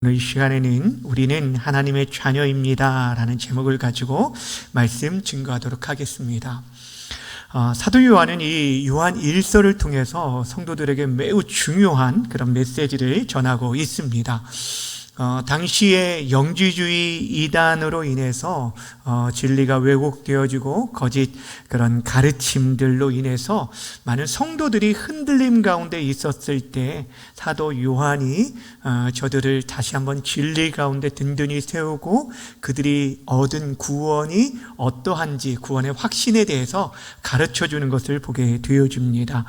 오늘 이 시간에는 우리는 하나님의 자녀입니다 라는 제목을 가지고 말씀 증거하도록 하겠습니다. 사도 요한은 이 요한 1서를 통해서 성도들에게 매우 중요한 그런 메시지를 전하고 있습니다. 당시에 영지주의 이단으로 인해서 진리가 왜곡되어지고 거짓 그런 가르침들로 인해서 많은 성도들이 흔들림 가운데 있었을 때 사도 요한이 저들을 다시 한번 진리 가운데 든든히 세우고 그들이 얻은 구원이 어떠한지 구원의 확신에 대해서 가르쳐주는 것을 보게 되어집니다.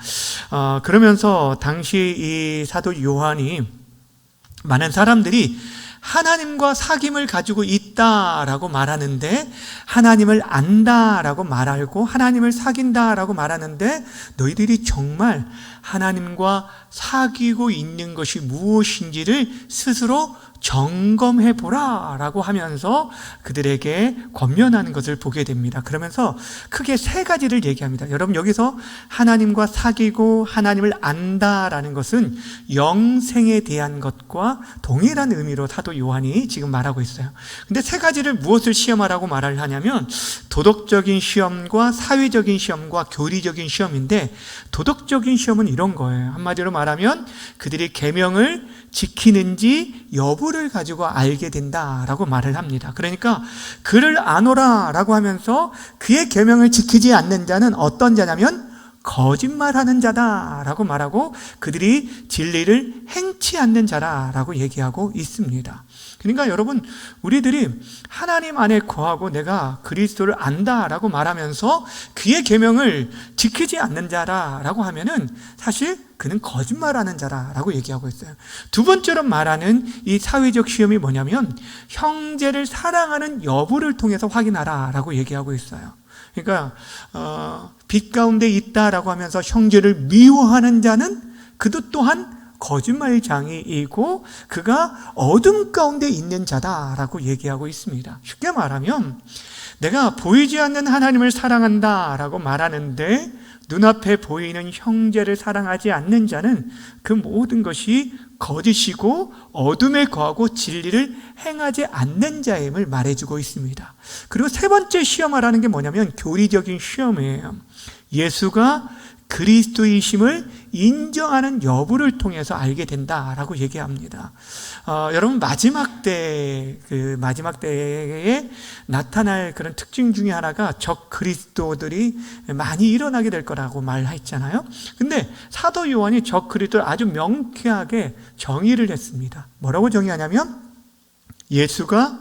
그러면서 당시 이 사도 요한이 많은 사람들이 하나님과 사귐을 가지고 있다라고 말하는데 하나님을 안다라고 말하고 하나님을 사귄다라고 말하는데 너희들이 정말 하나님과 사귀고 있는 것이 무엇인지를 스스로 점검해보라 라고 하면서 그들에게 권면하는 것을 보게 됩니다. 그러면서 크게 세 가지를 얘기합니다. 여러분, 여기서 하나님과 사귀고 하나님을 안다라는 것은 영생에 대한 것과 동일한 의미로 사도 요한이 지금 말하고 있어요. 근데 세 가지를 무엇을 시험하라고 말을 하냐면 도덕적인 시험과 사회적인 시험과 교리적인 시험인데, 도덕적인 시험은 이런 거예요. 한마디로 말하면 그들이 계명을 지키는지 여부를 가지고 알게 된다라고 말을 합니다. 그러니까 그를 아노라 라고 하면서 그의 계명을 지키지 않는 자는 어떤 자냐면 거짓말하는 자다라고 말하고 그들이 진리를 행치 않는 자라라고 얘기하고 있습니다. 그러니까 여러분, 우리들이 하나님 안에 거하고 내가 그리스도를 안다라고 말하면서 그의 계명을 지키지 않는 자라라고 하면은 사실 그는 거짓말하는 자라라고 얘기하고 있어요. 두 번째로 말하는 이 사회적 시험이 뭐냐면 형제를 사랑하는 여부를 통해서 확인하라라고 얘기하고 있어요. 그러니까 빛 가운데 있다라고 하면서 형제를 미워하는 자는 그도 또한 거짓말장이이고 그가 어둠 가운데 있는 자다라고 얘기하고 있습니다. 쉽게 말하면 내가 보이지 않는 하나님을 사랑한다라고 말하는데 눈앞에 보이는 형제를 사랑하지 않는 자는 그 모든 것이 거짓이고 어둠에 거하고 진리를 행하지 않는 자임을 말해주고 있습니다. 그리고 세 번째 시험하라는 게 뭐냐면 교리적인 시험이에요. 예수가 그리스도이심을 인정하는 여부를 통해서 알게 된다라고 얘기합니다. 여러분, 마지막 때에 나타날 그런 특징 중에 하나가 적 그리스도들이 많이 일어나게 될 거라고 말했잖아요. 근데 사도 요한이 적 그리스도를 아주 명쾌하게 정의를 했습니다. 뭐라고 정의하냐면 예수가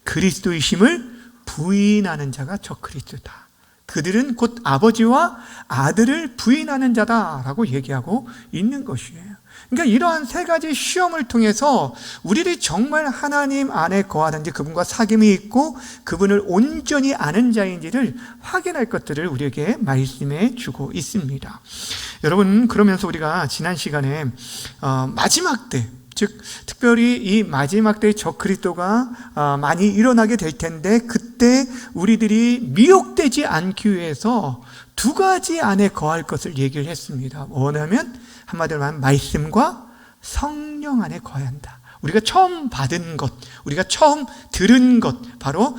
그리스도이심을 부인하는 자가 적 그리스도다. 그들은 곧 아버지와 아들을 부인하는 자다라고 얘기하고 있는 것이에요. 그러니까 이러한 세 가지 시험을 통해서 우리들이 정말 하나님 안에 거하는지 그분과 사귐이 있고 그분을 온전히 아는 자인지를 확인할 것들을 우리에게 말씀해 주고 있습니다. 여러분, 그러면서 우리가 지난 시간에 마지막 때, 즉 특별히 이 마지막 때의 적 그리스도가 많이 일어나게 될 텐데 그때 우리들이 미혹되지 않기 위해서 두 가지 안에 거할 것을 얘기를 했습니다. 뭐냐면 한마디로 말하면 말씀과 성령 안에 거해야 한다. 우리가 처음 받은 것, 우리가 처음 들은 것, 바로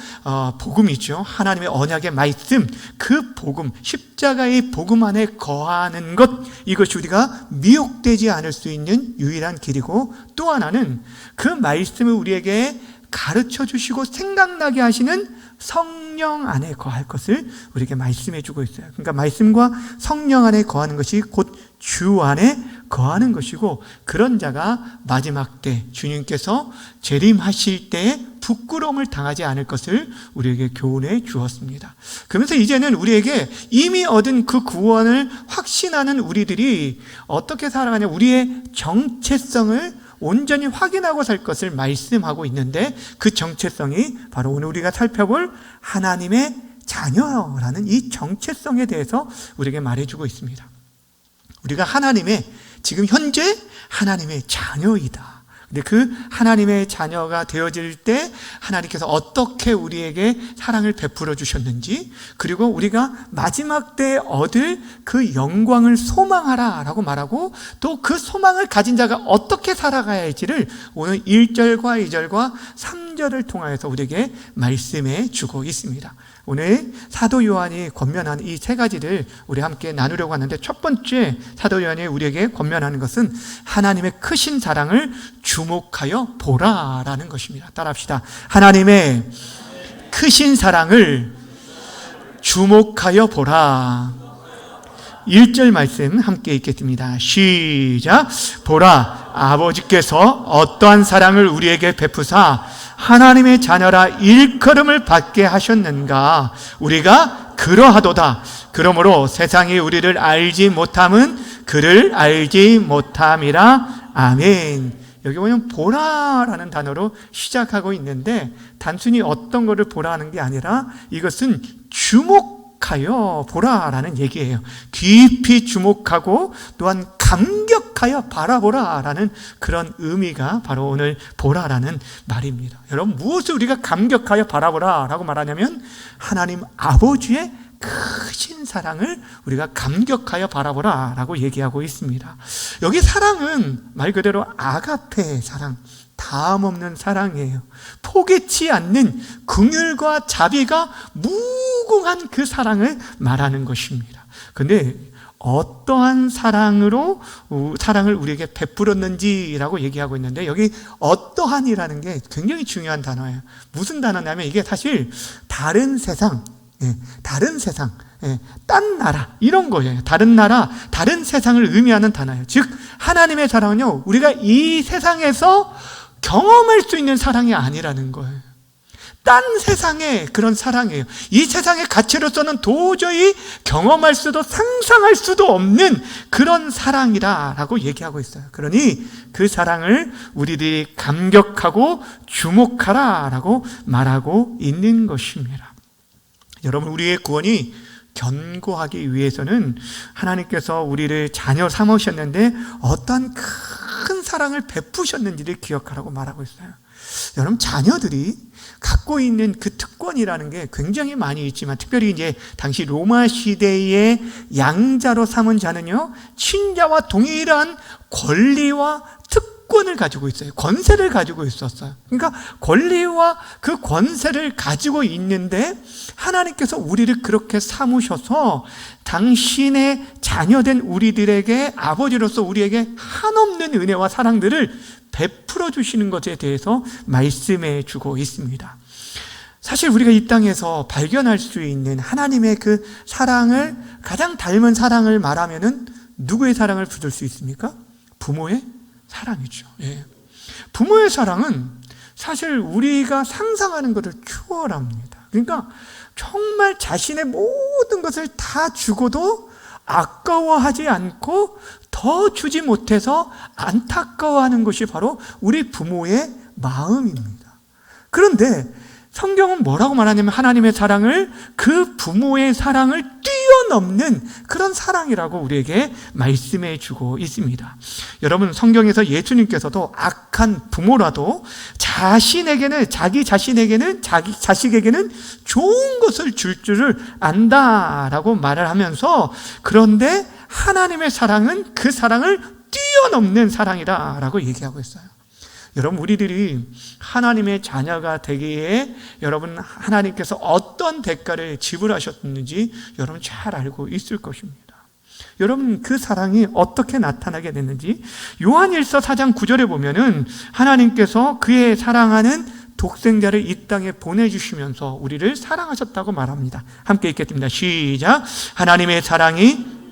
복음이죠. 하나님의 언약의 말씀, 그 복음, 십자가의 복음 안에 거하는 것, 이것이 우리가 미혹되지 않을 수 있는 유일한 길이고, 또 하나는 그 말씀을 우리에게 가르쳐 주시고 생각나게 하시는 성령 안에 거할 것을 우리에게 말씀해 주고 있어요. 그러니까 말씀과 성령 안에 거하는 것이 곧 주 안에 거하는 것이고, 그런 자가 마지막 때 주님께서 재림하실 때에 부끄러움을 당하지 않을 것을 우리에게 교훈해 주었습니다. 그러면서 이제는 우리에게 이미 얻은 그 구원을 확신하는 우리들이 어떻게 살아가냐, 우리의 정체성을 온전히 확인하고 살 것을 말씀하고 있는데, 그 정체성이 바로 오늘 우리가 살펴볼 하나님의 자녀라는 이 정체성에 대해서 우리에게 말해주고 있습니다. 우리가 하나님의, 지금 현재 하나님의 자녀이다 근데 그 하나님의 자녀가 되어질 때 하나님께서 어떻게 우리에게 사랑을 베풀어 주셨는지, 그리고 우리가 마지막 때 얻을 그 영광을 소망하라 라고 말하고, 또 그 소망을 가진 자가 어떻게 살아가야 할지를 오늘 1절과 2절과 3절을 통하여서 우리에게 말씀해 주고 있습니다. 오늘 사도 요한이 권면한 이 세 가지를 우리 함께 나누려고 하는데, 첫 번째 사도 요한이 우리에게 권면하는 것은 하나님의 크신 사랑을 주목하여 보라라는 것입니다. 따라합시다. 하나님의 크신 사랑을 주목하여 보라. 1절 말씀 함께 읽겠습니다. 시작. 보라, 아버지께서 어떠한 사랑을 우리에게 베푸사 하나님의 자녀라 일컬음을 받게 하셨는가. 우리가 그러하도다. 그러므로 세상이 우리를 알지 못함은 그를 알지 못함이라. 아멘. 여기 보면 보라라는 단어로 시작하고 있는데, 단순히 어떤 것을 보라는 게 아니라 이것은 주목하여 보라라는 얘기예요. 깊이 주목하고 또한 감격하여 바라보라라는 그런 의미가 바로 오늘 보라라는 말입니다. 여러분, 무엇을 우리가 감격하여 바라보라라고 말하냐면 하나님 아버지의 크신 사랑을 우리가 감격하여 바라보라라고 얘기하고 있습니다. 여기 사랑은 말 그대로 아가페의 사랑, 다함없는 사랑이에요. 포기치 않는 긍휼과 자비가 무궁한 그 사랑을 말하는 것입니다. 근데 어떠한 사랑으로 사랑을 우리에게 베풀었는지라고 얘기하고 있는데, 여기 어떠한이라는 게 굉장히 중요한 단어예요. 무슨 단어냐면 이게 사실 다른 세상, 다른 세상, 딴 나라 이런 거예요. 다른 나라, 다른 세상을 의미하는 단어예요. 즉 하나님의 사랑은요, 우리가 이 세상에서 경험할 수 있는 사랑이 아니라는 거예요. 딴 세상의 그런 사랑이에요. 이 세상의 가치로서는 도저히 경험할 수도 상상할 수도 없는 그런 사랑이라고 얘기하고 있어요. 그러니 그 사랑을 우리들이 감격하고 주목하라라고 말하고 있는 것입니다. 여러분, 우리의 구원이 견고하기 위해서는 하나님께서 우리를 자녀 삼으셨는데 어떤 큰 사랑을 베푸셨는지를 기억하라고 말하고 있어요. 여러분, 자녀들이 갖고 있는 그 특권이라는 게 굉장히 많이 있지만, 특별히 이제 당시 로마 시대의 양자로 삼은 자는요, 친자와 동일한 권리와 특권을 가지고 있어요. 권세를 가지고 있었어요. 그러니까 권리와 그 권세를 가지고 있는데 하나님께서 우리를 그렇게 삼으셔서 당신의 자녀된 우리들에게 아버지로서 우리에게 한없는 은혜와 사랑들을 베풀어 주시는 것에 대해서 말씀해 주고 있습니다. 사실 우리가 이 땅에서 발견할 수 있는 하나님의 그 사랑을, 가장 닮은 사랑을 말하면은 누구의 사랑을 붙을 수 있습니까? 부모의 사랑이죠. 부모의 사랑은 사실 우리가 상상하는 것을 추월합니다. 그러니까 정말 자신의 모든 것을 다 주고도 아까워하지 않고 더 주지 못해서 안타까워하는 것이 바로 우리 부모의 마음입니다. 그런데 성경은 뭐라고 말하냐면 하나님의 사랑을, 그 부모의 사랑을 뛰어넘는 그런 사랑이라고 우리에게 말씀해 주고 있습니다. 여러분, 성경에서 예수님께서도 악한 부모라도 자신에게는, 자기 자신에게는, 자기 자식에게는 좋은 것을 줄 줄을 안다라고 말을 하면서, 그런데 하나님의 사랑은 그 사랑을 뛰어넘는 사랑이다라고 얘기하고 있어요. 여러분, 우리들이 하나님의 자녀가 되기에 여러분, 하나님께서 어떤 대가를 지불하셨는지 여러분 잘 알고 있을 것입니다. 여러분, 그 사랑이 어떻게 나타나게 됐는지 요한일서 4장 9절에 보면은 하나님께서 그의 사랑하는 독생자를 이 땅에 보내주시면서 우리를 사랑하셨다고 말합니다. 함께 읽겠습니다. 시작. 하나님의 사랑이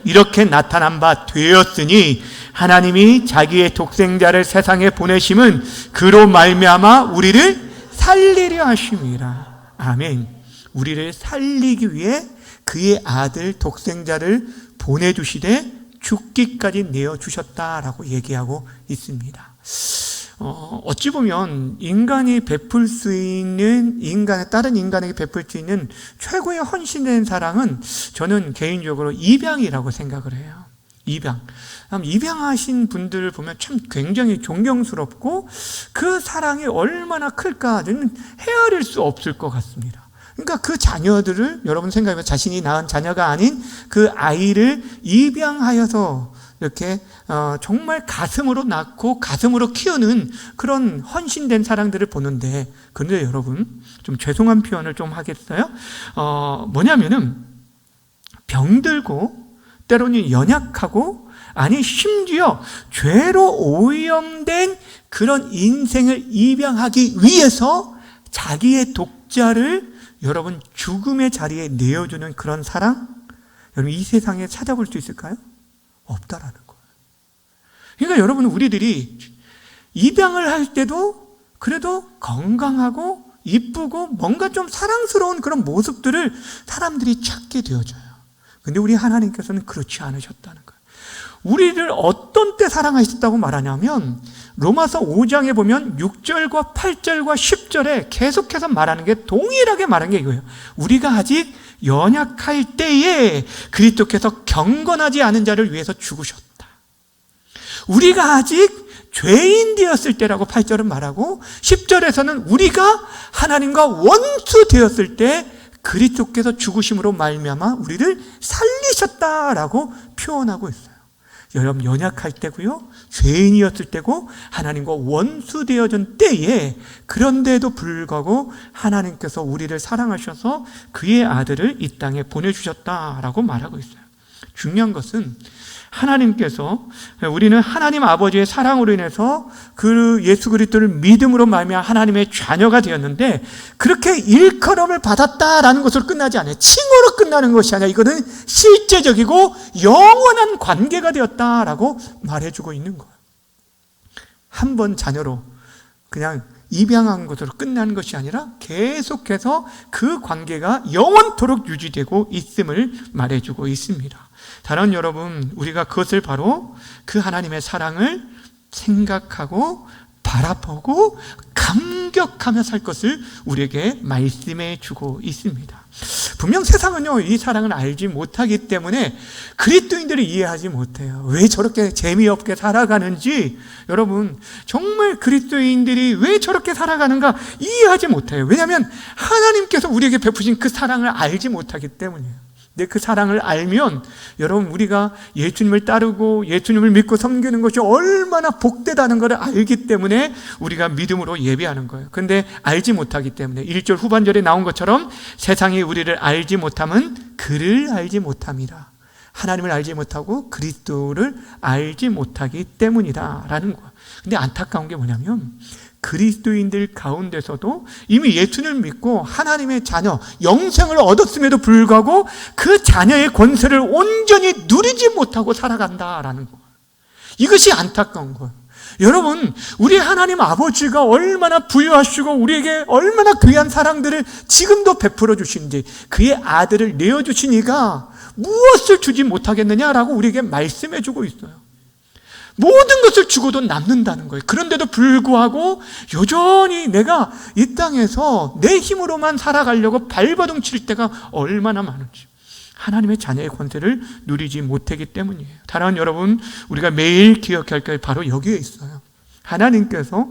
이렇게 나타난 바 되었으니 하나님이 자기의 독생자를 세상에 보내심은 그로 말미암아 우리를 살리려 하심이라. 아멘. 우리를 살리기 위해 그의 아들 독생자를 보내주시되 죽기까지 내어주셨다라고 얘기하고 있습니다. 어찌 보면 인간이 베풀 수 있는, 다른 인간에게 베풀 수 있는 최고의 헌신된 사랑은 저는 개인적으로 입양이라고 생각을 해요. 입양하신 분들을 보면 참 굉장히 존경스럽고 그 사랑이 얼마나 클까는 헤아릴 수 없을 것 같습니다. 그러니까 그 자녀들을 여러분 생각해보면 자신이 낳은 자녀가 아닌 그 아이를 입양하여서 이렇게 정말 가슴으로 낳고 가슴으로 키우는 그런 헌신된 사랑들을 보는데, 그런데 여러분 좀 죄송한 표현을 좀 하겠어요? 뭐냐면은 병들고 때로는 연약하고 아니 심지어 죄로 오염된 그런 인생을 입양하기 위해서 자기의 독자를 여러분 죽음의 자리에 내어주는 그런 사랑, 여러분 이 세상에 찾아볼 수 있을까요? 없다라는 거예요. 그러니까 여러분 우리들이 입양을 할 때도 그래도 건강하고 이쁘고 뭔가 좀 사랑스러운 그런 모습들을 사람들이 찾게 되어져요. 근데 우리 하나님께서는 그렇지 않으셨다는 거예요. 우리를 어떤 때 사랑하셨다고 말하냐면 로마서 5장에 보면 6절과 8절과 10절에 계속해서 말하는 게 동일하게 말하는 게 이거예요. 우리가 아직 연약할 때에 그리스도께서 경건하지 않은 자를 위해서 죽으셨다. 우리가 아직 죄인 되었을 때라고 8절은 말하고 10절에서는 우리가 하나님과 원수 되었을 때 그리스도께서 죽으심으로 말미암아 우리를 살리셨다라고 표현하고 있어요. 여러분 연약할 때고요, 죄인이었을 때고 하나님과 원수 되어진 때에, 그런데도 불구하고 하나님께서 우리를 사랑하셔서 그의 아들을 이 땅에 보내주셨다라고 말하고 있어요. 중요한 것은 하나님께서, 우리는 하나님 아버지의 사랑으로 인해서 그 예수 그리스도를 믿음으로 말미암아 하나님의 자녀가 되었는데, 그렇게 일컬음을 받았다라는 것으로 끝나지 않아요. 칭호로 끝나는 것이 아니라 이거는 실제적이고 영원한 관계가 되었다라고 말해주고 있는 거예요. 한 번 자녀로 그냥 입양한 것으로 끝나는 것이 아니라 계속해서 그 관계가 영원토록 유지되고 있음을 말해주고 있습니다. 사랑하는 여러분, 우리가 그것을 바로 그 하나님의 사랑을 생각하고 바라보고 감격하며 살 것을 우리에게 말씀해 주고 있습니다. 분명 세상은요, 이 사랑을 알지 못하기 때문에 그리스도인들이 이해하지 못해요. 왜 저렇게 재미없게 살아가는지, 여러분 정말 그리스도인들이 왜 저렇게 살아가는가 이해하지 못해요. 왜냐하면 하나님께서 우리에게 베푸신 그 사랑을 알지 못하기 때문이에요. 근데 그 사랑을 알면 여러분 우리가 예수님을 따르고 예수님을 믿고 섬기는 것이 얼마나 복되다는 것을 알기 때문에 우리가 믿음으로 예배하는 거예요. 그런데 알지 못하기 때문에 1절 후반절에 나온 것처럼 세상이 우리를 알지 못함은 그를 알지 못함이라. 하나님을 알지 못하고 그리스도를 알지 못하기 때문이다 라는 거예요. 근데 안타까운 게 뭐냐면 그리스도인들 가운데서도 이미 예수님을 믿고 하나님의 자녀, 영생을 얻었음에도 불구하고 그 자녀의 권세를 온전히 누리지 못하고 살아간다라는 거예요. 이것이 안타까운 거예요. 여러분, 우리 하나님 아버지가 얼마나 부유하시고 우리에게 얼마나 귀한 사랑들을 지금도 베풀어 주시는지, 그의 아들을 내어주신 이가 무엇을 주지 못하겠느냐라고 우리에게 말씀해 주고 있어요. 모든 것을 주고도 남는다는 거예요. 그런데도 불구하고 여전히 내가 이 땅에서 내 힘으로만 살아가려고 발버둥 칠 때가 얼마나 많은지, 하나님의 자녀의 권세를 누리지 못하기 때문이에요. 사랑하는 여러분, 우리가 매일 기억할 게 바로 여기에 있어요. 하나님께서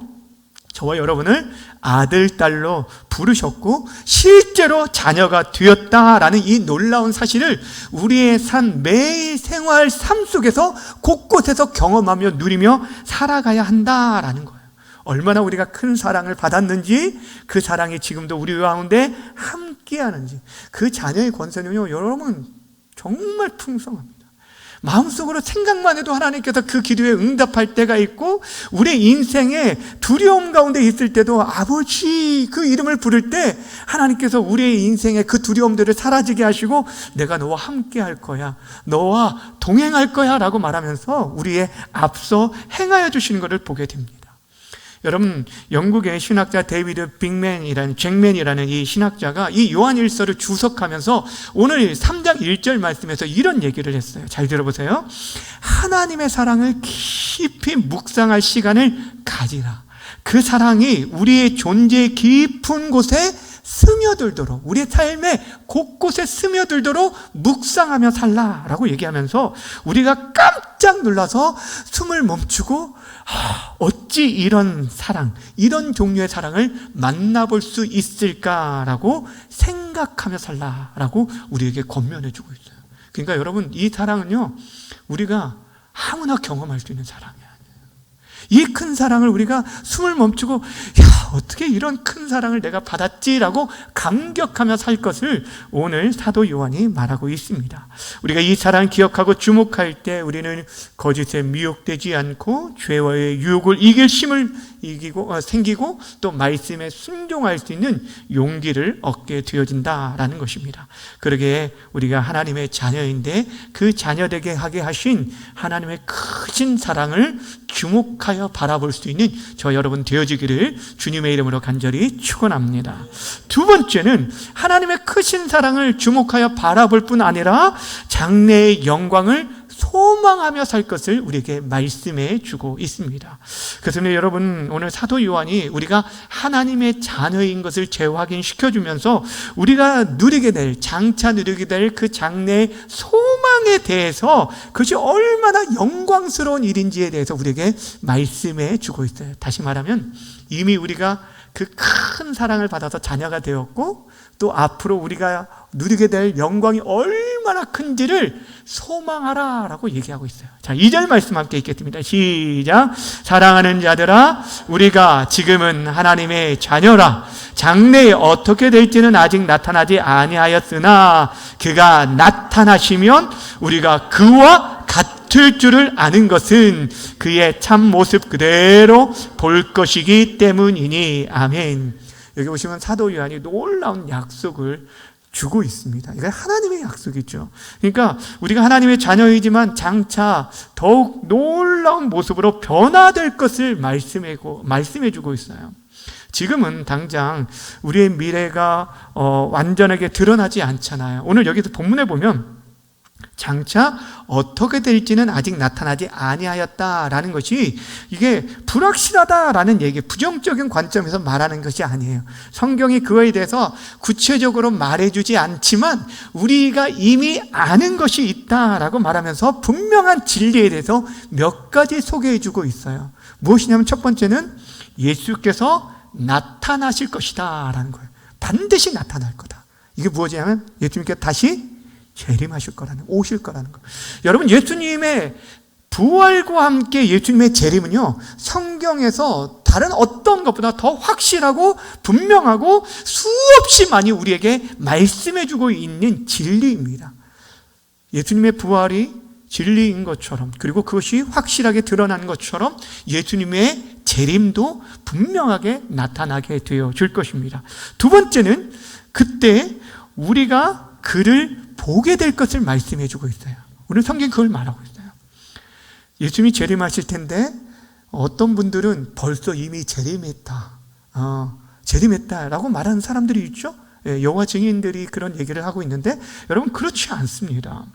저와 여러분을 아들, 딸로 부르셨고 실제로 자녀가 되었다라는 이 놀라운 사실을 우리의 매일 생활 삶 속에서 곳곳에서 경험하며 누리며 살아가야 한다라는 거예요. 얼마나 우리가 큰 사랑을 받았는지, 그 사랑이 지금도 우리 가운데 함께하는지, 그 자녀의 권세는요 여러분 정말 풍성합니다. 마음속으로 생각만 해도 하나님께서 그 기도에 응답할 때가 있고, 우리의 인생에 두려움 가운데 있을 때도 아버지 그 이름을 부를 때 하나님께서 우리의 인생에 그 두려움들을 사라지게 하시고 내가 너와 함께 할 거야, 너와 동행할 거야 라고 말하면서 우리의 앞서 행하여 주시는 것을 보게 됩니다. 여러분, 영국의 신학자 데이비드 잭맨이라는 이 신학자가 이 요한일서를 주석하면서 오늘 3장 1절 말씀에서 이런 얘기를 했어요. 잘 들어보세요. 하나님의 사랑을 깊이 묵상할 시간을 가지라. 그 사랑이 우리의 존재의 깊은 곳에 스며들도록, 우리의 삶에 곳곳에 스며들도록 묵상하며 살라라고 얘기하면서 우리가 깜짝 놀라서 숨을 멈추고 어찌 이런 사랑, 이런 종류의 사랑을 만나볼 수 있을까라고 생각하며 살라라고 우리에게 권면해 주고 있어요. 그러니까 여러분, 이 사랑은요, 우리가 아무나 경험할 수 있는 사랑이에요. 이 큰 사랑을 우리가 숨을 멈추고 어떻게 이런 큰 사랑을 내가 받았지라고 감격하며 살 것을 오늘 사도 요한이 말하고 있습니다. 우리가 이 사랑을 기억하고 주목할 때 우리는 거짓에 미혹되지 않고 죄와의 유혹을 이길 힘을 생기고 또 말씀에 순종할 수 있는 용기를 얻게 되어진다라는 것입니다. 그러기에 우리가 하나님의 자녀인데 그 자녀되게 하게 하신 하나님의 크신 사랑을 주목하여 바라볼 수 있는 저 여러분 되어지기를 주님의 이름으로 간절히 축원합니다. 두 번째는 하나님의 크신 사랑을 주목하여 바라볼 뿐 아니라 장래의 영광을 소망하며 살 것을 우리에게 말씀해 주고 있습니다. 그래서 여러분, 오늘 사도 요한이 우리가 하나님의 자녀인 것을 재확인시켜 주면서 우리가 누리게 될, 장차 누리게 될 그 장래의 소망에 대해서 그것이 얼마나 영광스러운 일인지에 대해서 우리에게 말씀해 주고 있어요. 다시 말하면 이미 우리가 그 큰 사랑을 받아서 자녀가 되었고 또 앞으로 우리가 누리게 될 영광이 얼마나 큰지를 소망하라 라고 얘기하고 있어요. 자, 2절 말씀 함께 읽겠습니다. 시작. 사랑하는 자들아, 우리가 지금은 하나님의 자녀라. 장래에 어떻게 될지는 아직 나타나지 아니하였으나 그가 나타나시면 우리가 그와 같을 줄을 아는 것은 그의 참 모습 그대로 볼 것이기 때문이니. 아멘. 여기 보시면 사도 요한이 놀라운 약속을 주고 있습니다. 이게 하나님의 약속이죠. 그러니까 우리가 하나님의 자녀이지만 장차 더욱 놀라운 모습으로 변화될 것을 말씀해 주고 있어요. 지금은 당장 우리의 미래가 완전하게 드러나지 않잖아요. 오늘 여기서 본문에 보면 장차 어떻게 될지는 아직 나타나지 아니하였다라는 것이 이게 불확실하다라는 얘기, 부정적인 관점에서 말하는 것이 아니에요. 성경이 그거에 대해서 구체적으로 말해주지 않지만 우리가 이미 아는 것이 있다라고 말하면서 분명한 진리에 대해서 몇 가지 소개해주고 있어요. 무엇이냐면 첫 번째는 예수께서 나타나실 것이다 라는 거예요. 반드시 나타날 거다. 이게 무엇이냐면 예수님께서 다시 재림하실 거라는, 오실 거라는 거. 여러분, 예수님의 부활과 함께 예수님의 재림은요, 성경에서 다른 어떤 것보다 더 확실하고 분명하고 수없이 많이 우리에게 말씀해주고 있는 진리입니다. 예수님의 부활이 진리인 것처럼, 그리고 그것이 확실하게 드러난 것처럼 예수님의 재림도 분명하게 나타나게 되어 줄 것입니다. 두 번째는 그때 우리가 그를 보게 될 것을 말씀해 주고 있어요. 오늘 성경이 그걸 말하고 있어요. 예수님이 재림하실 텐데 어떤 분들은 벌써 이미 재림했다라고 말하는 사람들이 있죠. 여호와 증인들이 그런 얘기를 하고 있는데 여러분, 그렇지 않습니다.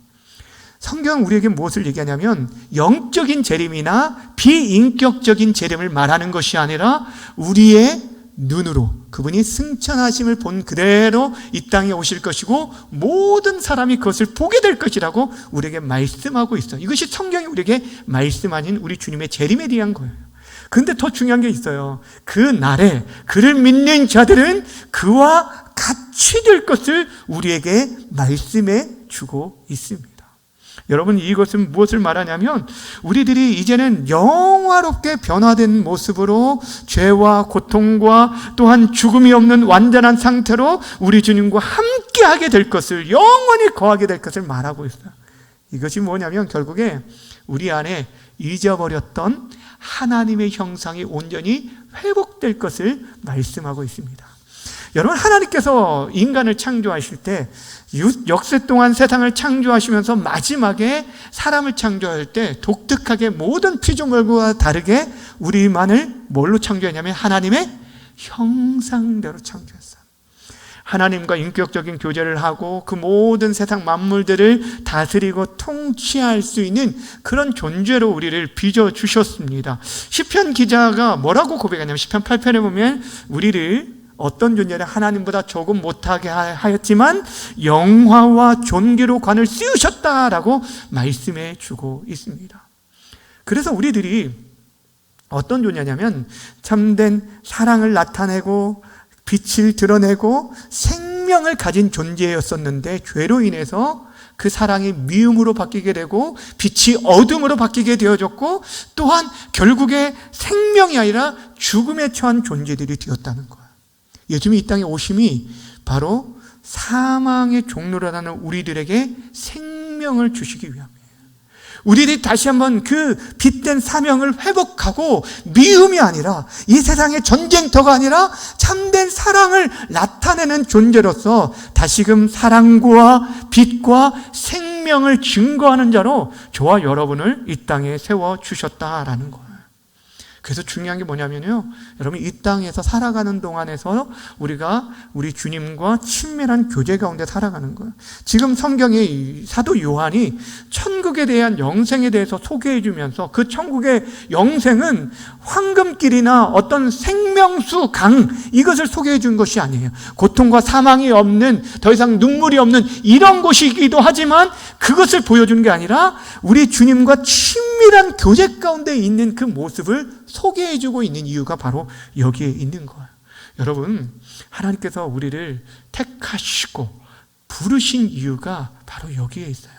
성경은 우리에게 무엇을 얘기하냐면 영적인 재림이나 비인격적인 재림을 말하는 것이 아니라 우리의 눈으로 그분이 승천하심을 본 그대로 이 땅에 오실 것이고 모든 사람이 그것을 보게 될 것이라고 우리에게 말씀하고 있어요. 이것이 성경이 우리에게 말씀하는 우리 주님의 재림에 대한 거예요. 그런데 더 중요한 게 있어요. 그 날에 그를 믿는 자들은 그와 같이 될 것을 우리에게 말씀해 주고 있습니다. 여러분, 이것은 무엇을 말하냐면 우리들이 이제는 영화롭게 변화된 모습으로 죄와 고통과 또한 죽음이 없는 완전한 상태로 우리 주님과 함께하게 될 것을, 영원히 거하게 될 것을 말하고 있어요. 이것이 뭐냐면 결국에 우리 안에 잊어버렸던 하나님의 형상이 온전히 회복될 것을 말씀하고 있습니다. 여러분, 하나님께서 인간을 창조하실 때 역세 동안 세상을 창조하시면서 마지막에 사람을 창조할 때 독특하게 모든 피조물과 다르게 우리만을 뭘로 창조했냐면 하나님의 형상대로 창조했어요. 하나님과 인격적인 교제를 하고 그 모든 세상 만물들을 다스리고 통치할 수 있는 그런 존재로 우리를 빚어주셨습니다. 시편 기자가 뭐라고 고백하냐면 시편 8편에 보면 우리를 어떤 존재는 하나님보다 조금 못하게 하였지만 영화와 존귀로 관을 씌우셨다라고 말씀해 주고 있습니다. 그래서 우리들이 어떤 존재냐면 참된 사랑을 나타내고 빛을 드러내고 생명을 가진 존재였었는데 죄로 인해서 그 사랑이 미움으로 바뀌게 되고 빛이 어둠으로 바뀌게 되어졌고 또한 결국에 생명이 아니라 죽음에 처한 존재들이 되었다는 거예요. 예수님이 이 땅에 오심이 바로 사망의 종로라는 우리들에게 생명을 주시기 위함이에요. 우리들이 다시 한번 그 빛된 사명을 회복하고 미움이 아니라 이 세상의 전쟁터가 아니라 참된 사랑을 나타내는 존재로서 다시금 사랑과 빛과 생명을 증거하는 자로 저와 여러분을 이 땅에 세워주셨다라는 거예요. 그래서 중요한 게 뭐냐면요, 여러분 이 땅에서 살아가는 동안에서 우리가 우리 주님과 친밀한 교제 가운데 살아가는 거예요. 지금 성경의 사도 요한이 천국에 대한 영생에 대해서 소개해 주면서 그 천국의 영생은 황금길이나 어떤 생명수 강 이것을 소개해 준 것이 아니에요. 고통과 사망이 없는, 더 이상 눈물이 없는 이런 곳이기도 하지만 그것을 보여주는 게 아니라 우리 주님과 친밀한 교제 가운데 있는 그 모습을 소개해주고 있는 이유가 바로 여기에 있는 거예요. 여러분, 하나님께서 우리를 택하시고 부르신 이유가 바로 여기에 있어요.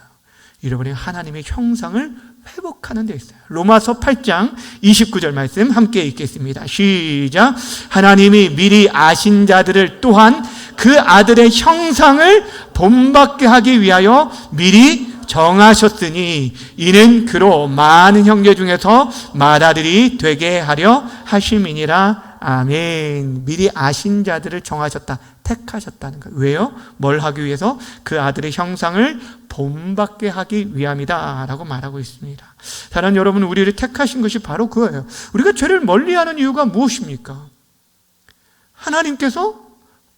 여러분의 하나님의 형상을 회복하는 데 있어요. 로마서 8장 29절 말씀 함께 읽겠습니다. 시작. 하나님이 미리 아신 자들을 또한 그 아들의 형상을 본받게 하기 위하여 미리 정하셨으니 이는 그로 많은 형제 중에서 맏아들이 되게 하려 하심이니라. 아멘. 미리 아신 자들을 정하셨다, 택하셨다는 거예요. 왜요? 뭘 하기 위해서? 그 아들의 형상을 본받게 하기 위함이다 라고 말하고 있습니다. 사랑하는 여러분, 우리를 택하신 것이 바로 그거예요. 우리가 죄를 멀리하는 이유가 무엇입니까? 하나님께서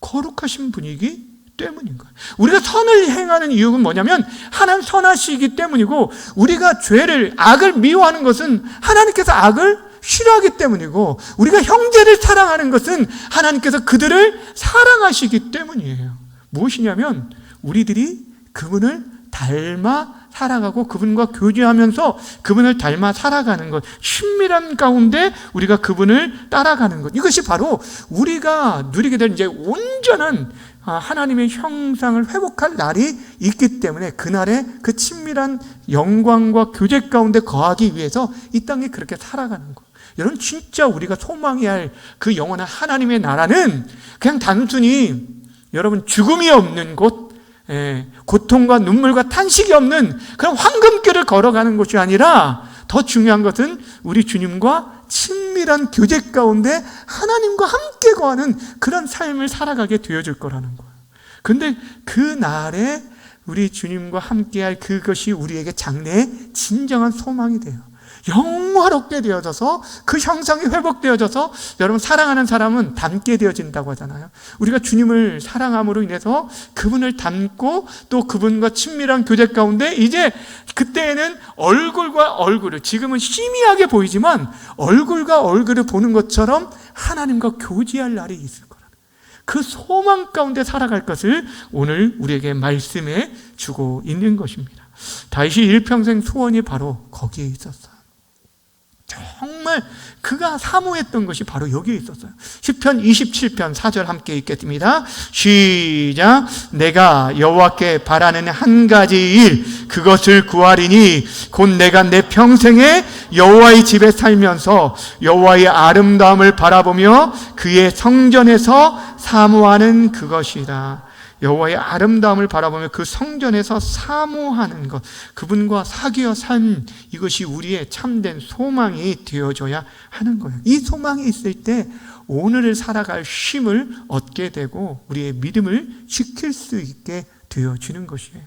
거룩하신 분이기 때문인 거예요. 우리가 선을 행하는 이유는 뭐냐면 하나님 선하시기 때문이고, 우리가 죄를, 악을 미워하는 것은 하나님께서 악을 싫어하기 때문이고, 우리가 형제를 사랑하는 것은 하나님께서 그들을 사랑하시기 때문이에요. 무엇이냐면 우리들이 그분을 닮아 살아가고 그분과 교제하면서 그분을 닮아 살아가는 것, 친밀한 가운데 우리가 그분을 따라가는 것, 이것이 바로 우리가 누리게 될 이제 온전한 하나님의 형상을 회복할 날이 있기 때문에 그날에 그 친밀한 영광과 교제 가운데 거하기 위해서 이 땅에 그렇게 살아가는 것. 여러분, 진짜 우리가 소망해야 할 그 영원한 하나님의 나라는 그냥 단순히 여러분 죽음이 없는 곳, 고통과 눈물과 탄식이 없는 그런 황금길을 걸어가는 것이 아니라 더 중요한 것은 우리 주님과 친밀한 교제 가운데 하나님과 함께 거하는 그런 삶을 살아가게 되어질 거라는 거예요. 그런데 그 날에 우리 주님과 함께할 그것이 우리에게 장래의 진정한 소망이 돼요. 영화롭게 되어져서 그 형상이 회복되어져서 여러분, 사랑하는 사람은 닮게 되어진다고 하잖아요. 우리가 주님을 사랑함으로 인해서 그분을 닮고 또 그분과 친밀한 교제 가운데 이제 그때에는 얼굴과 얼굴을, 지금은 희미하게 보이지만 얼굴과 얼굴을 보는 것처럼 하나님과 교제할 날이 있을 거라는, 그 소망 가운데 살아갈 것을 오늘 우리에게 말씀해 주고 있는 것입니다. 다윗이 일평생 소원이 바로 거기에 있었어요. 정말 그가 사모했던 것이 바로 여기에 있었어요. 시편 27편 4절 함께 읽겠습니다. 시작. 내가 여호와께 바라는 한 가지 일, 그것을 구하리니 곧 내가 내 평생에 여호와의 집에 살면서 여호와의 아름다움을 바라보며 그의 성전에서 사모하는 그것이다. 여호와의 아름다움을 바라보며 그 성전에서 사모하는 것, 그분과 사귀어 산, 이것이 우리의 참된 소망이 되어져야 하는 거예요. 이 소망이 있을 때 오늘을 살아갈 힘을 얻게 되고 우리의 믿음을 지킬 수 있게 되어지는 것이에요.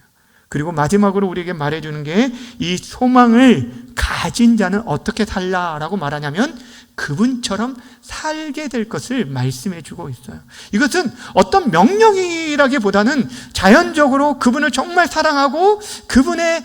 그리고 마지막으로 우리에게 말해주는 게, 이 소망을 가진 자는 어떻게 살라라고 말하냐면 그분처럼 살게 될 것을 말씀해 주고 있어요. 이것은 어떤 명령이라기보다는 자연적으로 그분을 정말 사랑하고 그분의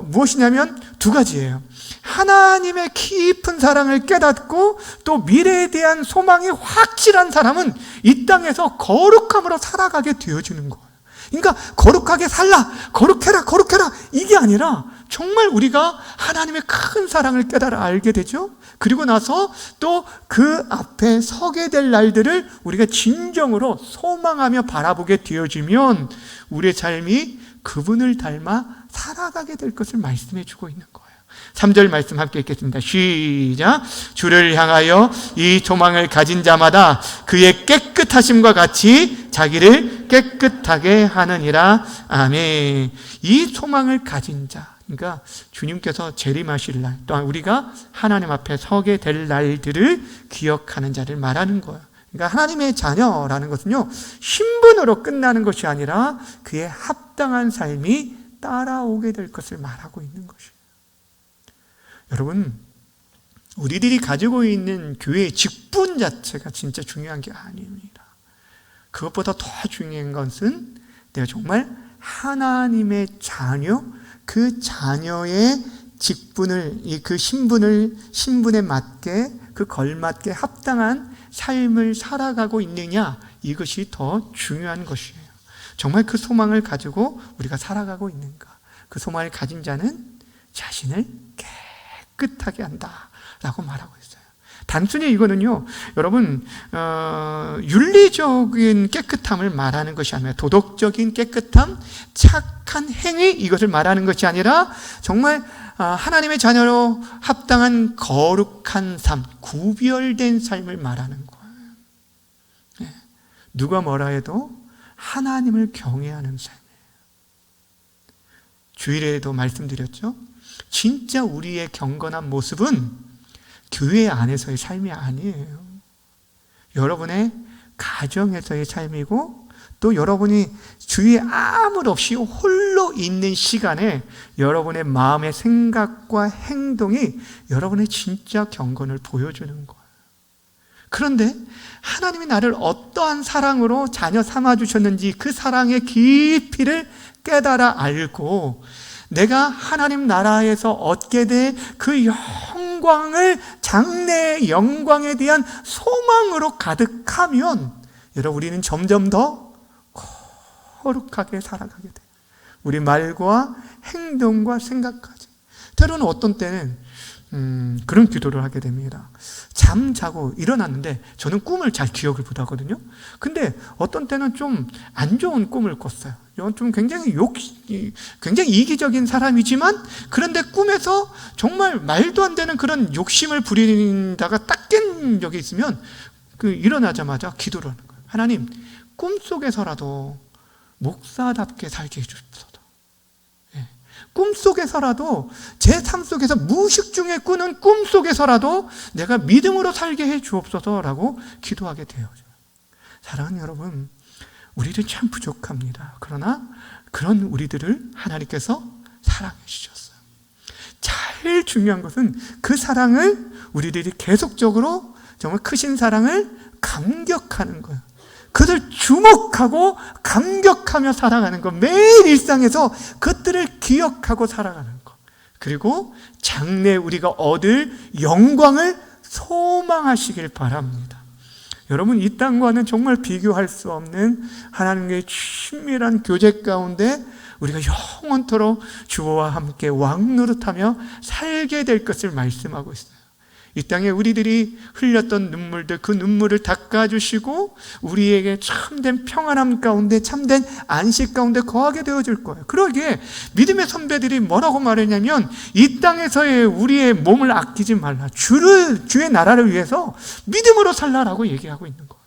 무엇이냐면 두 가지예요. 하나님의 깊은 사랑을 깨닫고 또 미래에 대한 소망이 확실한 사람은 이 땅에서 거룩함으로 살아가게 되어지는 거예요. 그러니까 거룩하게 살라, 거룩해라, 거룩해라, 이게 아니라 정말 우리가 하나님의 큰 사랑을 깨달아 알게 되죠. 그리고 나서 또 그 앞에 서게 될 날들을 우리가 진정으로 소망하며 바라보게 되어지면 우리의 삶이 그분을 닮아 살아가게 될 것을 말씀해 주고 있는 거예요. 3절 말씀 함께 읽겠습니다. 시작. 주를 향하여 이 소망을 가진 자마다 그의 깨끗하심과 같이 자기를 깨끗하게 하느니라. 아멘. 이 소망을 가진 자, 그러니까 주님께서 재림하실 날, 또한 우리가 하나님 앞에 서게 될 날들을 기억하는 자를 말하는 거예요. 그러니까 하나님의 자녀라는 것은요, 신분으로 끝나는 것이 아니라 그의 합당한 삶이 따라오게 될 것을 말하고 있는 것이에요. 여러분, 우리들이 가지고 있는 교회의 직분 자체가 진짜 중요한 게 아닙니다. 그것보다 더 중요한 것은 내가 정말 하나님의 자녀, 그 자녀의 직분을, 그 신분에 맞게, 그 걸맞게 합당한 삶을 살아가고 있느냐, 이것이 더 중요한 것이에요. 정말 그 소망을 가지고 우리가 살아가고 있는가? 그 소망을 가진 자는 자신을 깨끗하게 한다라고 말하고 있어요. 단순히 이거는요, 여러분, 윤리적인 깨끗함을 말하는 것이 아니라 도덕적인 깨끗함, 착한 행위, 이것을 말하는 것이 아니라 정말 하나님의 자녀로 합당한 거룩한 삶, 구별된 삶을 말하는 거예요. 네. 누가 뭐라 해도 하나님을 경외하는 삶이에요. 주일에도 말씀드렸죠. 진짜 우리의 경건한 모습은 교회 안에서의 삶이 아니에요. 여러분의 가정에서의 삶이고, 또 여러분이 주위에 아무 없이 홀로 있는 시간에 여러분의 마음의 생각과 행동이 여러분의 진짜 경건을 보여주는 거예요. 그런데 하나님이 나를 어떠한 사랑으로 자녀 삼아주셨는지 그 사랑의 깊이를 깨달아 알고 내가 하나님 나라에서 얻게 될 그 영광을, 장래의 영광에 대한 소망으로 가득하면 여러분, 우리는 점점 더 거룩하게 살아가게 돼요. 우리 말과 행동과 생각까지. 때로는 어떤 때는 그런 기도를 하게 됩니다. 잠자고 일어났는데 저는 꿈을 잘 기억을 못하거든요. 근데 어떤 때는 좀 안 좋은 꿈을 꿨어요. 좀 굉장히 이기적인 사람이지만, 그런데 꿈에서 정말 말도 안 되는 그런 욕심을 부린다가 딱 깬 적이 있으면 일어나자마자 기도를 하는 거예요. 하나님, 꿈속에서라도 목사답게 살게 해주십시오. 꿈속에서라도, 제 삶 속에서 무의식 중에 꾸는 꿈속에서라도 내가 믿음으로 살게 해 주옵소서라고 기도하게 되어요. 사랑하는 여러분, 우리는 참 부족합니다. 그러나 그런 우리들을 하나님께서 사랑해 주셨어요. 제일 중요한 것은 그 사랑을 우리들이 계속적으로, 정말 크신 사랑을 감격하는 거예요. 그들 주목하고 감격하며 살아가는 것, 매일 일상에서 그것들을 기억하고 살아가는 것, 그리고 장래 우리가 얻을 영광을 소망하시길 바랍니다. 여러분, 이 땅과는 정말 비교할 수 없는 하나님의 친밀한 교제 가운데 우리가 영원토록 주와 함께 왕노릇하며 살게 될 것을 말씀하고 있어요. 이 땅에 우리들이 흘렸던 눈물들, 그 눈물을 닦아주시고 우리에게 참된 평안함 가운데, 참된 안식 가운데 거하게 되어줄 거예요. 그러기에 믿음의 선배들이 뭐라고 말했냐면, 이 땅에서의 우리의 몸을 아끼지 말라, 주의 나라를 위해서 믿음으로 살라라고 얘기하고 있는 거예요.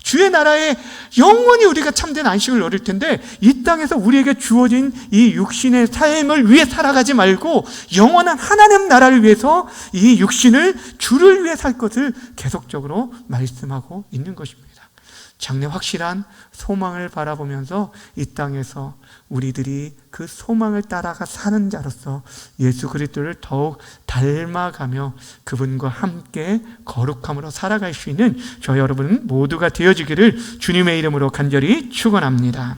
주의 나라에 영원히 우리가 참된 안식을 얻을 텐데, 이 땅에서 우리에게 주어진 이 육신의 삶을 위해 살아가지 말고 영원한 하나님 나라를 위해서 이 육신을, 주를 위해 살 것을 계속적으로 말씀하고 있는 것입니다. 장래 확실한 소망을 바라보면서 이 땅에서 우리들이 그 소망을 따라가 사는 자로서 예수 그리스도를 더욱 닮아가며 그분과 함께 거룩함으로 살아갈 수 있는 저 여러분 모두가 되어지기를 주님의 이름으로 간절히 축원합니다.